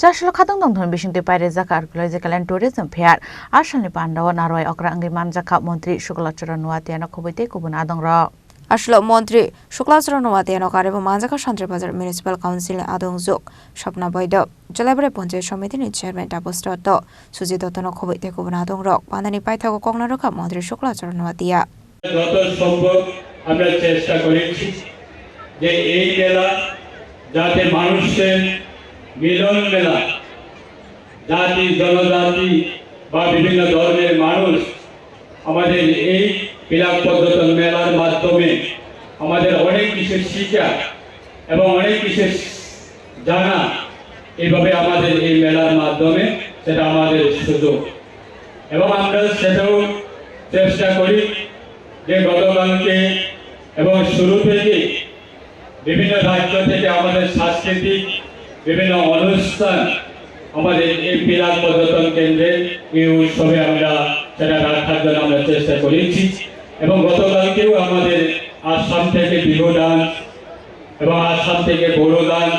Chashlo Kadang Dong Thon Bishing de Pire Zaka Archaeological and Tourism Fair Ashanli Pandawa Naroi Okrangi Manjaka Montri Shuklachara Nuatiana Kubite Kubunadong Ra Ashlo Montri Shuklachara Nuatiana Karebo Manjaka Shantri Bazar Municipal Council Adong Zuk Shopna Boydo Jalabre Ponte Shomitini Chairman Tapostoto Suzito Tono Kubite Kubunadong Rock Pandani Paitako Kognaroka Montri Shuklachara Nuatia যত সম্ভব আমরা চেষ্টা করেছি যে এই মেলা যাতে মানুষের মিলন মেলা জাতি জনজাতি বা বিভিন্ন ধর্মের মানুষ আমাদের এই বিলাপ পর্যটন মেলার মাধ্যমে আমাদের অনেক কিছু শিক্ষা এবং অনেক কিছু জানা এইভাবে আমাদের এই মেলার মাধ্যমে সেটা আমাদের সুযোগ এবং আমরা সেটাও চেষ্টা করি যে গতকালকে এবং শুরু থেকে বিভিন্ন রাজ্য থেকে আমাদের সাংস্কৃতিক বিভিন্ন অনুষ্ঠান আমাদের এই বিলাপ পর্যটন কেন্দ্রে এই উৎসবে আমরা সেটা রাখার জন্য আমরা চেষ্টা করেছি এবং গতকালকেও আমাদের আসাম থেকে বিহু ডান্স এবং আসাম থেকে বড়ো ডান্স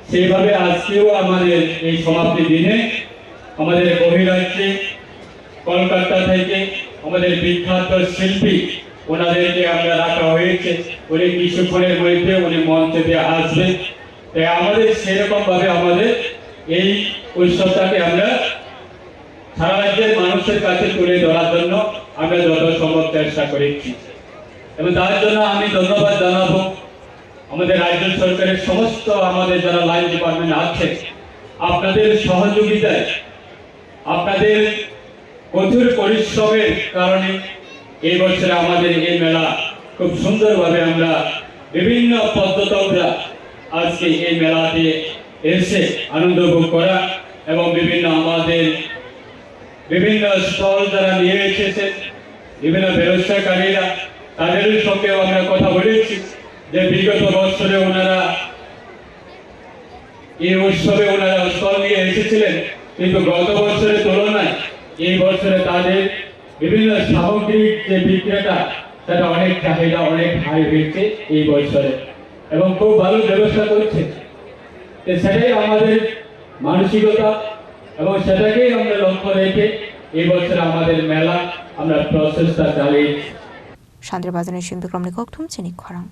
সেইভাবে আজকেও আমাদের এই সমাপ্তি দিনে আমাদের বহিরাজ্যে কলকাতা থেকে আমাদের বিখ্যাত শিল্পী ওনাদেরকে আমরা রাখা হয়েছে উনি কিছুক্ষণের মধ্যে উনি মঞ্চে আসবে তাই আমাদের সেরকম ভাবে আমাদের এই উৎসবটাকে আমরা সারা রাজ্যের মানুষের কাছে তুলে ধরার জন্য আমরা যত সম্ভব চেষ্টা করেছি এবং তার জন্য আমি ধন্যবাদ জানাবো আমাদের রাজ্য সরকারের সমস্ত আমাদের যারা লাইন ডিপার্টমেন্ট আছে আপনাদের সহযোগিতায় আপনাদের কঠোর পরিশ্রমের কারণে এই বছরে আমাদের এই মেলা খুব সুন্দরভাবে আমরা বিভিন্ন পর্যটকরা আজকে এই মেলাতে এসে আনন্দ উপভোগ করা এবং বিভিন্ন আমাদের বিভিন্ন স্টল যারা নিয়ে এসেছে বিভিন্ন ব্যবসাকারীরা তাদের সঙ্গেও আমরা কথা বলেছি যে বিগত বছরে ওনারা এই উৎসবে ওনারা স্টল নিয়ে এসেছিলেন কিন্তু গত বছরের তুলনায় এই বছরে তাদের বিভিন্ন সামগ্রিক যে বিক্রেতা সেটা অনেক চাহিদা অনেক হাই হয়েছে এই বছরে এবং খুব ভালো ব্যবস্থা করছে সেটাই আমাদের মানসিকতা এবং সেটাকেই আমরা লক্ষ্য রেখে এই বছর আমাদের মেলা আমরা প্রচেষ্টা চালিয়েছি শান্তিবাজারের শিল্পী ক্রমে কক্তুম চিনি খরাং